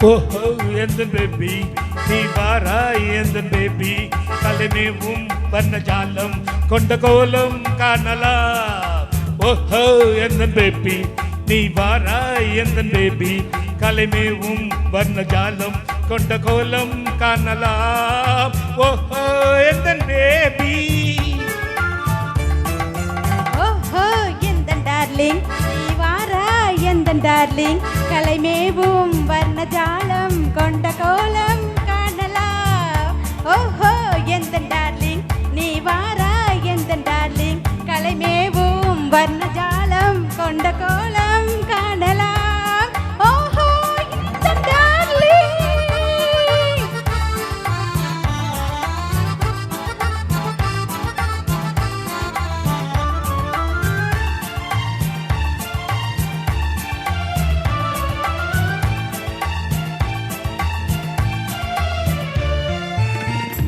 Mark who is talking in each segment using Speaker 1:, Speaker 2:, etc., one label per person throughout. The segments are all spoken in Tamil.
Speaker 1: ஓஹோ எந்த பேபி நீ வாராய் எந்த பேபி கலைமேவும் வர்ண ஜாலம் கொண்ட கோலம் காணலாம். ஓஹோ எந்த பேபி நீ வாராய் எந்த பேபி கலைமேவும் வர்ண ஜாலம் கொண்ட கோலம் காணலாம். ஓஹோ எந்த பேபி
Speaker 2: ஓஹோ எந்த டார்லிங் நீ வாராய் எந்த டார்லிங் கலைமேவும் வர்ண ஜாலம் கொண்ட கோலம் காணலாம். ஓஹோ எந்த டார்லிங் நீ வாராய் எந்த டார்லிங் கலைமேவும் வர்ண ஜாலம் கொண்ட கோலம் காணலாம். ஓஹோ எந்த டார்லிங்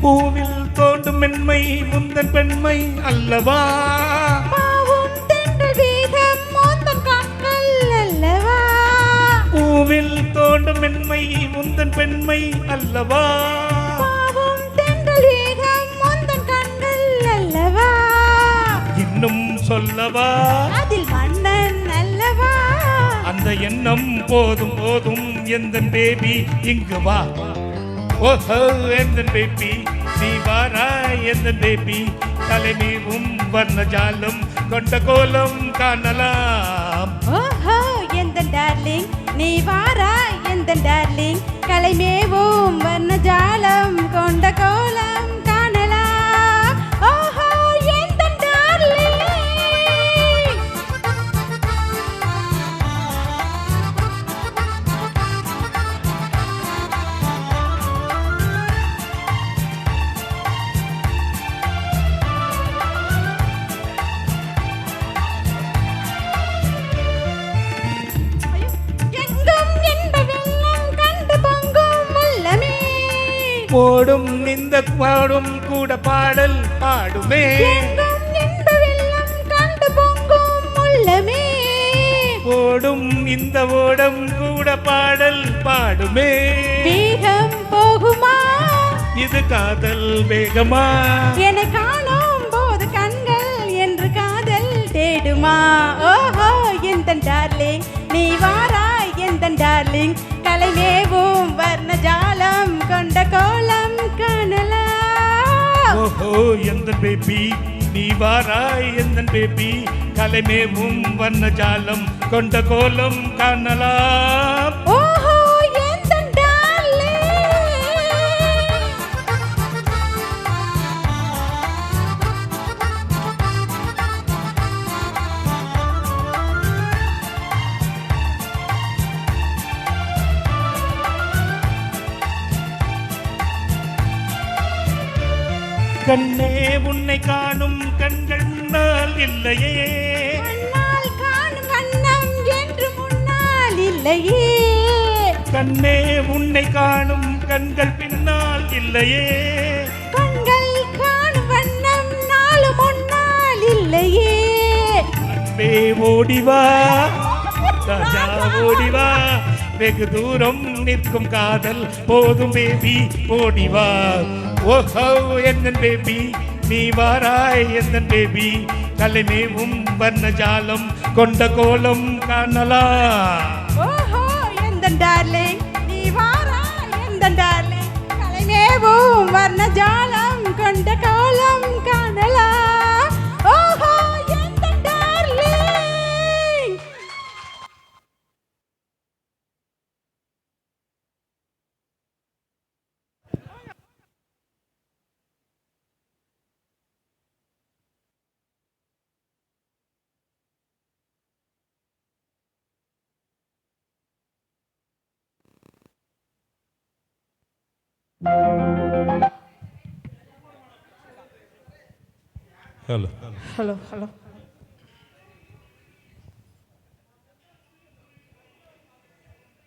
Speaker 1: பூவில் தோண்டும் மென்மை முந்தன் பெண்மை அல்லவா.
Speaker 2: பாவும் தென்றல் வீகம் மோந்தன் கண்கள் அல்லவா.
Speaker 1: பூவில் தோண்டும் மென்மை முந்தன் பெண்மை அல்லவா.
Speaker 2: பாவும் தென்றல் வீகம் மோந்தன் கண்கள் அல்லவா.
Speaker 1: இன்னும் சொல்லவா
Speaker 2: அதில் மன்னன் அல்லவா.
Speaker 1: அந்த எண்ணம் போதும் போதும் எந்த பேபி இங்கு வா. ஓஹோ எந்த பேபி நீ வாராய் எந்த பேபி தலைமீவும் வர்ண ஜாலம் கொண்ட கோலம் காணலாம்.
Speaker 2: ஓஹோ எந்த டார்லிங் நீ வாராய் எந்த டார்லிங் கலைமேவும் வர்ண ஜாலம் கொண்ட கோலம் காணலாம். ஓஹோ எந்த டார்லிங் எங்கும் என்ப வெள்ளம் கண்டு பொங்கும் உள்ளமே.
Speaker 1: போடும் இந்த பாடும் கூட பாடல் பாடுமே.
Speaker 2: எங்கும் என்ப வெள்ளம் கண்டு பொங்கும் உள்ளமே.
Speaker 1: போடும் இந்த ஓடம் கூட பாடல் பாடுமே.
Speaker 2: வேகம் போகுமா
Speaker 1: இது காதல் வேகமா
Speaker 2: என்னை காணும் போது கண்கள் என்று காதல் தேடுமா. ஓஹோ எந்த டார்லிங் நீ வாராய் எந்த டார்லிங் கலைமேவும் வர்ண ஜாலம் கொண்ட கோலம் காணலாம்.
Speaker 1: ஓஹோ எந்த பேபி நீ வாராய் எந்த பேபி கலைமேவும் வர்ண ஜாலம் கொண்ட கோலம் காணலாம்.
Speaker 2: ஓஹோ எந்த டார்லிங்
Speaker 1: கண்ணே உன்னை காணும் கண்கள் நாள் இல்லையே.
Speaker 2: கண்ணால் காணும் வண்ணம் என்று முன்னால் இல்லையே.
Speaker 1: கண்ணே உன்னை காணும் கண்கள் பின்னால் இல்லையே.
Speaker 2: கண்கள் காணும் வண்ணம் நாலு முன்னால் இல்லையே.
Speaker 1: அன்பே ஓடிவா ராஜா ஓடிவா வெகு தூரம் நிற்கும் காதல் போதும் பேபி ஓடிவா. ஓஹோ எந்த பேபி நீ வாராய் எந்த பேபி கலைமேவும் வர்ண ஜாலம் கொண்ட கோலம் காணலாம்.
Speaker 2: ஓஹோ எந்த டார்லிங் நீ வாராய் எந்த டார்லிங் கலைமேவும் வர்ண ஜாலம் கொண்ட கோலம் காணலாம். ஓஹோ எந்த டார்லிங்
Speaker 1: ஹலோ
Speaker 2: ஹலோ ஹலோ